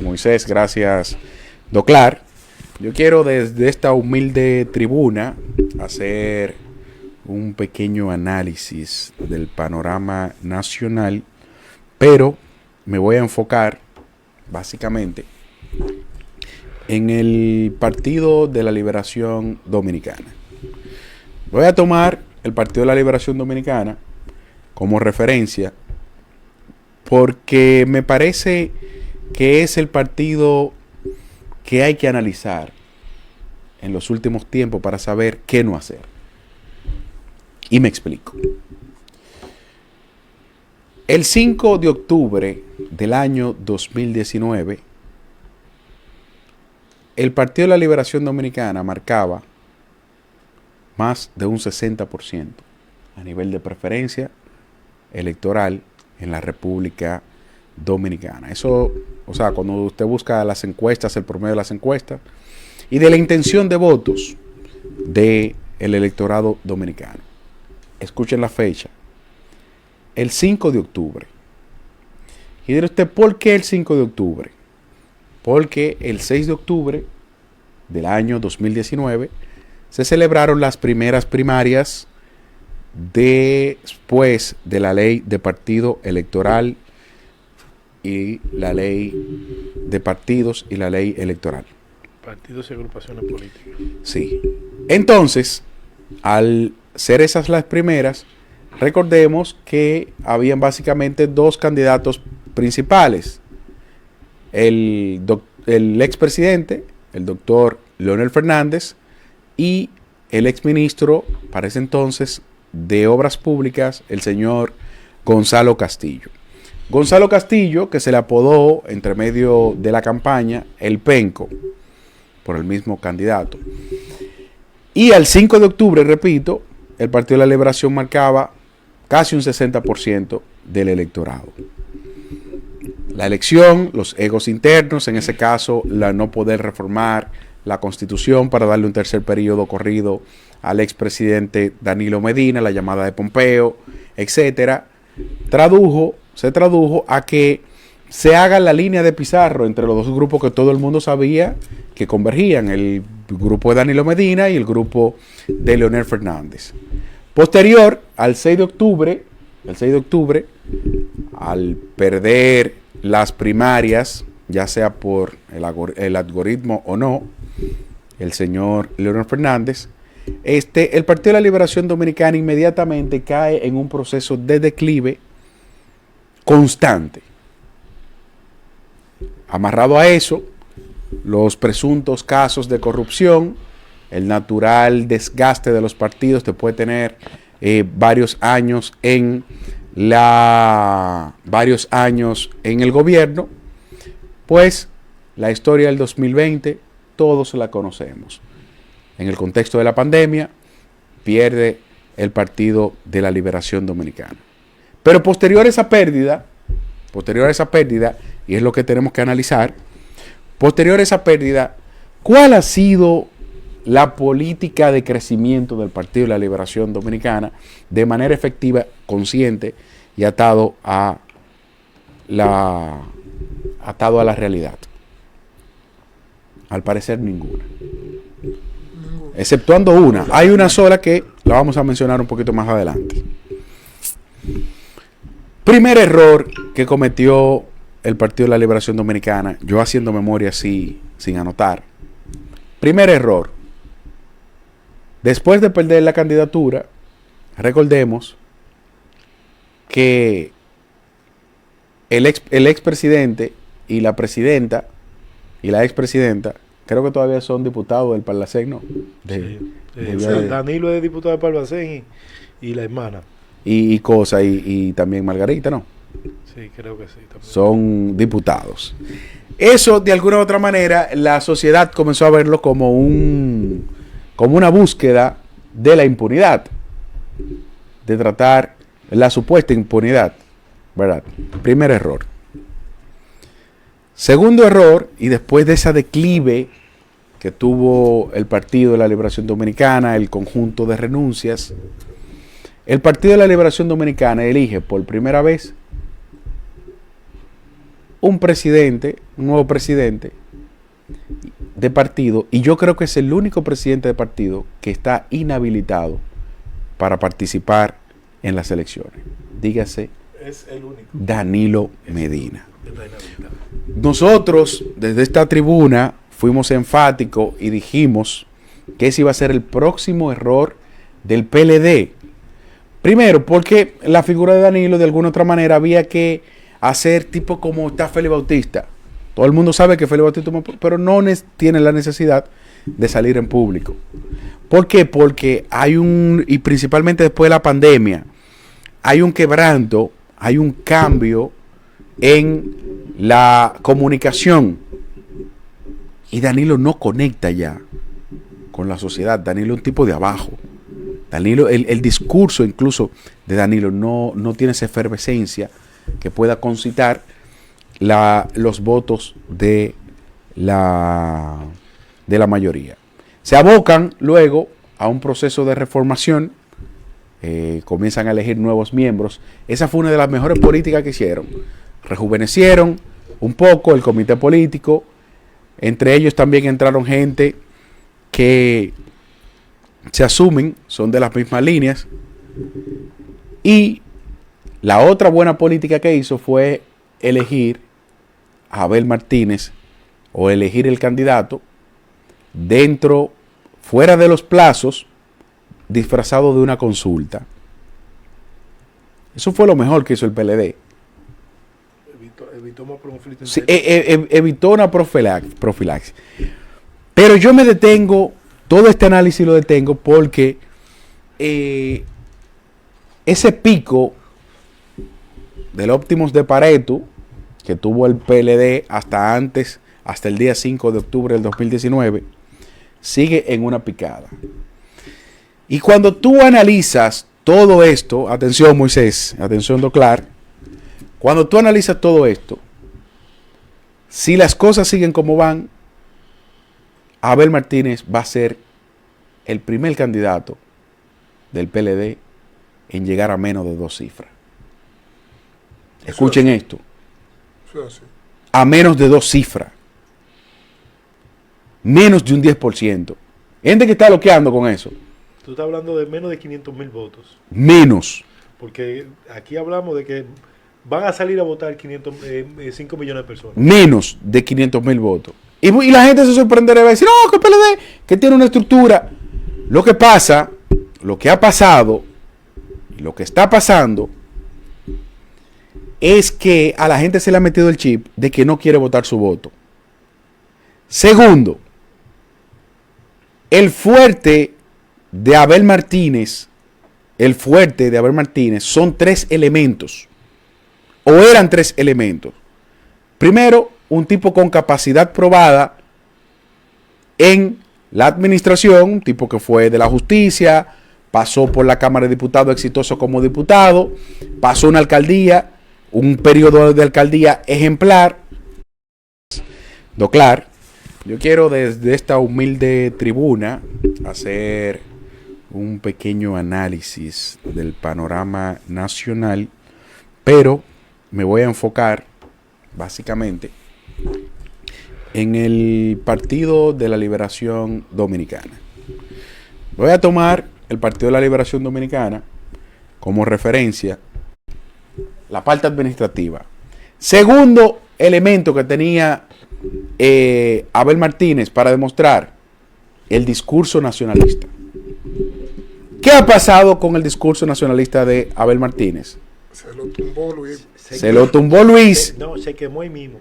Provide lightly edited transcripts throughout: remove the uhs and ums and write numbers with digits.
Moisés, gracias, Doclar. Yo quiero desde esta humilde tribuna hacer un pequeño análisis del panorama nacional, pero me voy a enfocar básicamente en el Partido de la Liberación Dominicana. Voy a tomar el Partido de la Liberación Dominicana como referencia porque me parece que es el partido que hay que analizar en los últimos tiempos para saber qué no hacer. Y me explico. El 5 de octubre del año 2019, el Partido de la Liberación Dominicana marcaba más de un 60% a nivel de preferencia electoral en la República Dominicana. Eso, o sea, cuando usted busca las encuestas, el promedio de las encuestas y de la intención de votos del electorado dominicano. Escuchen la fecha. El 5 de octubre. Y dirá usted, ¿por qué el 5 de octubre? Porque el 6 de octubre del año 2019 se celebraron las primeras primarias después de la ley de partido electoral y la ley de partidos y la ley electoral. Partidos y agrupaciones políticas. Sí. Entonces, al ser esas las primeras, recordemos que habían básicamente dos candidatos principales. El expresidente, el doctor Leonel Fernández, y el exministro, para ese entonces, de Obras Públicas, el señor Gonzalo Castillo. Gonzalo Castillo, que se le apodó entre medio de la campaña el Penco, por el mismo candidato. Y al 5 de octubre, repito, el Partido de la Liberación marcaba casi un 60% del electorado. La elección, los egos internos, en ese caso, la no poder reformar la Constitución para darle un tercer periodo corrido al expresidente Danilo Medina, la llamada de Pompeo, etcétera, se tradujo a que se haga la línea de Pizarro entre los dos grupos que todo el mundo sabía que convergían, el grupo de Danilo Medina y el grupo de Leonel Fernández. Posterior al 6 de octubre, al perder las primarias, ya sea por el algoritmo o no, el señor Leonel Fernández, el Partido de la Liberación Dominicana inmediatamente cae en un proceso de declive constante. Amarrado a eso, los presuntos casos de corrupción, el natural desgaste de los partidos te puede tener varios años en el gobierno, pues la historia del 2020 todos la conocemos. En el contexto de la pandemia, pierde el Partido de la Liberación Dominicana. Pero posterior a esa pérdida, y es lo que tenemos que analizar, posterior a esa pérdida, ¿cuál ha sido la política de crecimiento del Partido de la Liberación Dominicana de manera efectiva, consciente y atado a la realidad? Al parecer ninguna. Exceptuando una. Hay una sola que la vamos a mencionar un poquito más adelante. Primer error que cometió el Partido de la Liberación Dominicana, yo haciendo memoria así, sin anotar. Primer error. Después de perder la candidatura, recordemos que el expresidente y la presidenta y la expresidenta, creo que todavía son diputados del Parlacén, ¿no? Danilo es diputado de Palbacén y la hermana. Y Cosa y también Margarita, ¿no? Sí, creo que sí. También. Son diputados. Eso, de alguna u otra manera, la sociedad comenzó a verlo como una búsqueda de la impunidad, de tratar la supuesta impunidad, ¿verdad? Primer error. Segundo error, y después de esa declive que tuvo el Partido de la Liberación Dominicana, el conjunto de renuncias, el Partido de la Liberación Dominicana elige por primera vez un presidente, un nuevo presidente de partido, y yo creo que es el único presidente de partido que está inhabilitado para participar en las elecciones. Dígase, es el único. Danilo Medina. Nosotros, desde esta tribuna, fuimos enfáticos y dijimos que ese iba a ser el próximo error del PLD. Primero, porque la figura de Danilo, de alguna otra manera, había que hacer tipo como está Félix Bautista. Todo el mundo sabe que Félix Bautista, pero no tiene la necesidad de salir en público. ¿Por qué? Porque hay y principalmente después de la pandemia, hay un quebranto, hay un cambio en la comunicación. Y Danilo no conecta ya con la sociedad. Danilo es un tipo de abajo. Danilo, el discurso incluso de Danilo no tiene esa efervescencia que pueda concitar los votos de la mayoría. Se abocan luego a un proceso de reformación, comienzan a elegir nuevos miembros. Esa fue una de las mejores políticas que hicieron. Rejuvenecieron un poco el comité político. Entre ellos también entraron gente que se asumen, son de las mismas líneas. Y la otra buena política que hizo fue elegir a Abel Martínez, o elegir el candidato fuera de los plazos, disfrazado de una consulta. Eso fue lo mejor que hizo el PLD. Evitó más conflicto. Sí, evitó una profilaxis. Pero yo me detengo, todo este análisis lo detengo porque ese pico del Optimus de Pareto que tuvo el PLD hasta el día 5 de octubre del 2019, sigue en una picada. Y cuando tú analizas todo esto, atención Moisés, atención Doclar, cuando tú analizas todo esto, si las cosas siguen como van, Abel Martínez va a ser el primer candidato del PLD en llegar a menos de 2 cifras. Escuchen esto. A menos de 2 cifras. Menos de un 10%. Gente que está bloqueando con eso. Tú estás hablando de menos de 500,000 votos. Menos. Porque aquí hablamos de que van a salir a votar 5 millones de personas. Menos de 500,000 votos. Y la gente se sorprenderá y va a decir, no, que el PLD, que tiene una estructura. Lo que pasa, lo que ha pasado, y lo que está pasando, es que a la gente se le ha metido el chip de que no quiere votar su voto. Segundo, el fuerte de Abel Martínez son 3 elementos, o eran 3 elementos. Primero, un tipo con capacidad probada en la administración, un tipo que fue de la justicia, pasó por la Cámara de Diputados exitoso como diputado, pasó una alcaldía, un periodo de alcaldía ejemplar. Doclar, yo quiero desde esta humilde tribuna hacer un pequeño análisis del panorama nacional, pero me voy a enfocar básicamente en el Partido de la Liberación Dominicana. Voy a tomar el Partido de la Liberación Dominicana como referencia, la parte administrativa. Segundo elemento que tenía Abel Martínez para demostrar el discurso nacionalista. ¿Qué ha pasado con el discurso nacionalista de Abel Martínez? Se lo tumbó Luis. Se quemó ahí mismo.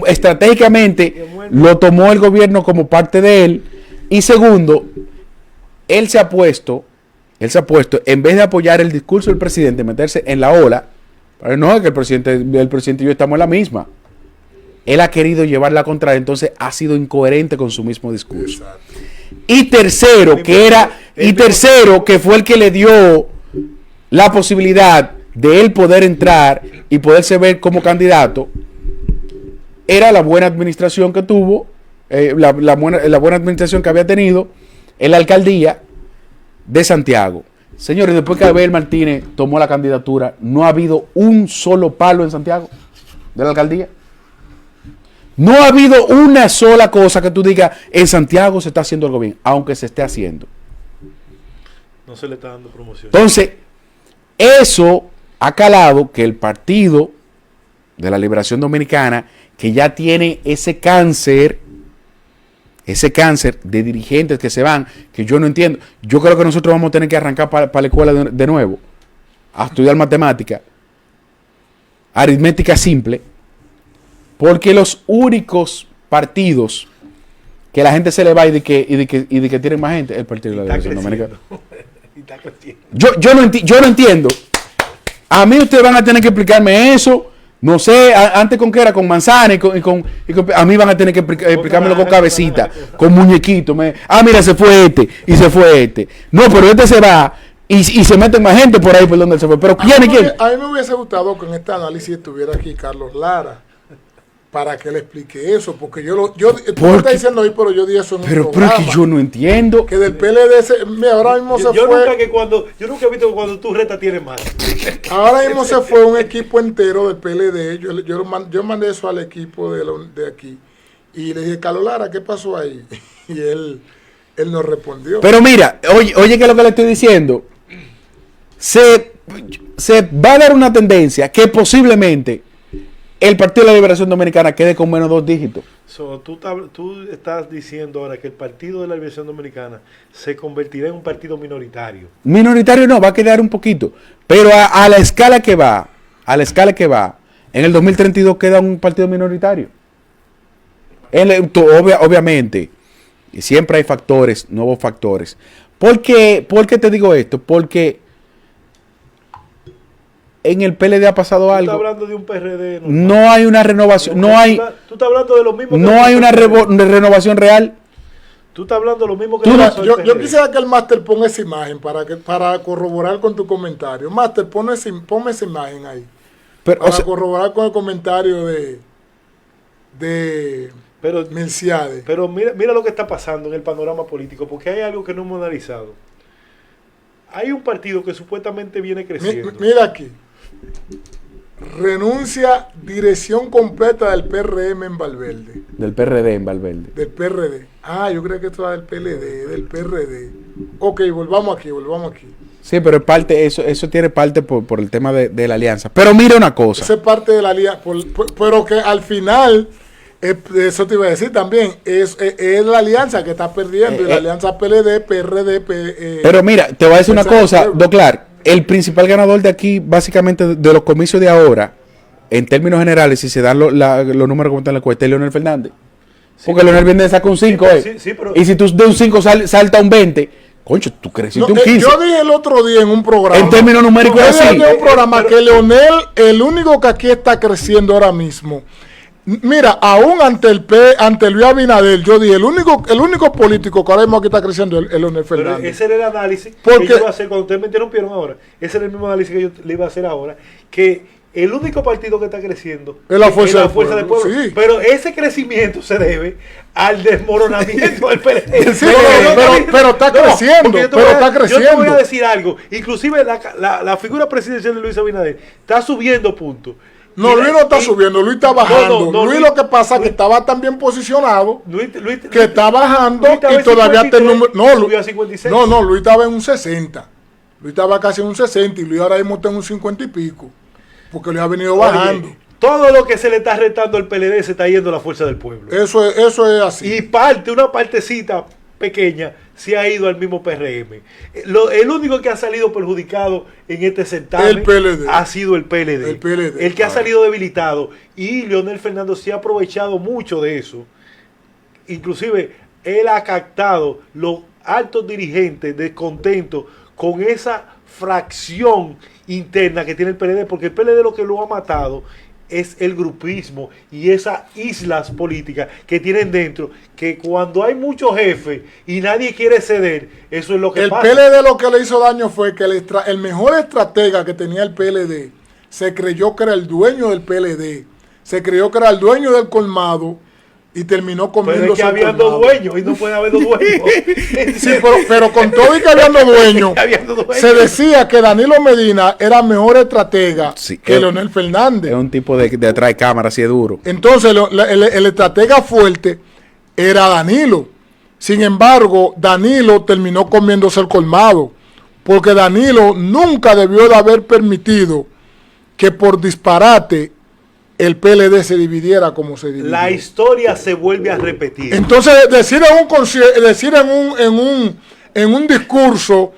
Estratégicamente lo tomó el gobierno como parte de él. Y segundo, él se ha puesto, en vez de apoyar el discurso del presidente, meterse en la ola. Pero no es que el presidente y yo estamos en la misma. Él ha querido llevar la contraria, entonces ha sido incoherente con su mismo discurso. Exacto. Y tercero, que fue el que le dio la posibilidad de él poder entrar y poderse ver como candidato, era la buena administración que tuvo, la buena administración que había tenido en la alcaldía de Santiago. Señores, después que Abel Martínez tomó la candidatura, no ha habido un solo palo en Santiago. de la alcaldía. No ha habido una sola cosa que tú digas, en Santiago se está haciendo algo bien, aunque se esté haciendo. No se le está dando promoción. Entonces, eso ha calado que el Partido de la Liberación Dominicana, que ya tiene ese cáncer de dirigentes que se van, que yo no entiendo. Yo creo que nosotros vamos a tener que arrancar para la escuela de nuevo, a estudiar matemática, aritmética simple, porque los únicos partidos que la gente se le va y de que tienen más gente, el Partido de la Liberación Dominicana. Yo no entiendo. A mí ustedes van a tener que explicarme eso. No sé, antes con qué era, con manzana a mí van a tener que explicármelo con cabecita, con muñequito. Mira, se fue este y se fue este. No, pero este se va y se meten más gente por ahí por donde se fue. Pero ¿quién? A mí me hubiese gustado que en este análisis estuviera aquí Carlos Lara, para que le explique eso, porque tú me estás diciendo ahí, pero yo di eso en un programa. Pero es que yo no entiendo. Que del PLD, mira, ahora mismo se fue. Yo nunca he visto que cuando tú retas tienes más. Ahora mismo se fue un equipo entero del PLD. Yo mandé eso al equipo de aquí. Y le dije, Carlos Lara, ¿qué pasó ahí? Y él nos respondió. Pero mira, oye que lo que le estoy diciendo. Se va a dar una tendencia que posiblemente el Partido de la Liberación Dominicana quede con menos 2 dígitos. Tú estás diciendo ahora que el Partido de la Liberación Dominicana se convertirá en un partido minoritario. Minoritario no, va a quedar un poquito. Pero a la escala que va, en el 2032 queda un partido minoritario. Obviamente, siempre hay factores, nuevos factores. ¿Por qué te digo esto? Porque en el PLD ha pasado algo. Tú estás hablando de un PRD normal. No hay una renovación, Tú estás hablando de lo mismo. No hay una renovación real. Tú estás hablando de lo mismo que yo quisiera que el máster ponga esa imagen para corroborar con tu comentario. Máster, ponme esa imagen ahí. Para corroborar con el comentario de Melciades. Pero mira lo que está pasando en el panorama político, porque hay algo que no hemos analizado. Hay un partido que supuestamente viene creciendo. Mira aquí. Renuncia dirección completa del PRM en Valverde. Del PRD en Valverde. Del PRD. Yo creo que esto era del PLD, del PRD. Ok, volvamos aquí. Sí, pero es parte, eso tiene parte por el tema de la alianza. Pero mira una cosa. Esa es parte de la alianza, pero que al final, eso te iba a decir también, es la alianza que está perdiendo, y la alianza PLD, PRD, pero mira, te voy a decir una cosa, Doclar. El principal ganador de aquí, básicamente, de los comicios de ahora, en términos generales, si se dan los números como están en la encuesta, es Leonel Fernández. Porque Leonel Fernández saca un 5, y si tú de un 5 salta un 20, concho, tú creciste un 15. Yo dije el otro día en un programa. En términos numéricos es así. Yo dije en un programa que Leonel, el único que aquí está creciendo ahora mismo. Mira, aún ante Luis Abinader, yo dije, el único político que ahora mismo aquí está creciendo es Leonel Fernández. Pero ese era el análisis que yo iba a hacer cuando ustedes me interrumpieron ahora. Ese era el mismo análisis que yo le iba a hacer ahora. Que el único partido que está creciendo es la Fuerza del Pueblo. Sí. Pero ese crecimiento se debe al desmoronamiento del PLD. Sí, pero está creciendo. Yo te voy a decir algo. Inclusive la figura presidencial de Luis Abinader está subiendo puntos. No, Luis no está subiendo, Luis está bajando. Luis lo que pasa es que estaba tan bien posicionado que está bajando y todavía está el número. Subió a 56. No, Luis estaba en un 60. Luis estaba casi en un 60 y Luis ahora mismo está en un 50 y pico. Porque Luis ha venido bajando. Todo lo que se le está retando al PLD se está yendo a la Fuerza del Pueblo. Eso es así. Y una partecita pequeña se ha ido al mismo PRM. El único que ha salido perjudicado en este certamen ha sido el PLD. El que ha salido debilitado. Y Leonel Fernández se ha aprovechado mucho de eso. Inclusive, él ha captado los altos dirigentes descontentos con esa fracción interna que tiene el PLD, porque el PLD lo que lo ha matado es el grupismo y esas islas políticas que tienen dentro, que cuando hay muchos jefes y nadie quiere ceder, eso es lo que pasa. El PLD lo que le hizo daño fue que el mejor estratega que tenía el PLD se creyó que era el dueño del PLD, se creyó que era el dueño del colmado y terminó comiendo. Pero es que habían dos dueños y no puede haber dos dueños. Sí, pero con todo y que habían dos dueños, se decía que Danilo Medina era mejor estratega que Leonel Fernández. Es un tipo de atrás de cámara, así de duro. Entonces el estratega fuerte era Danilo. Sin embargo, Danilo terminó comiéndose el colmado, porque Danilo nunca debió de haber permitido que por disparate el PLD se dividiera como se dividió. La historia se vuelve a repetir. Entonces, decir en un discurso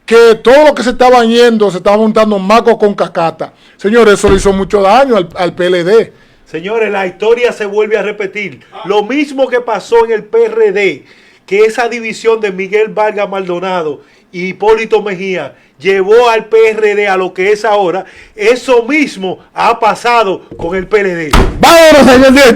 que todo lo que se estaban yendo, se estaba montando maco con cacata. Señores, eso le hizo mucho daño al PLD. Señores, la historia se vuelve a repetir. Lo mismo que pasó en el PRD, que esa división de Miguel Vargas Maldonado y Hipólito Mejía llevó al PRD a lo que es ahora. Eso mismo ha pasado con el PLD. ¡Vámonos, señor!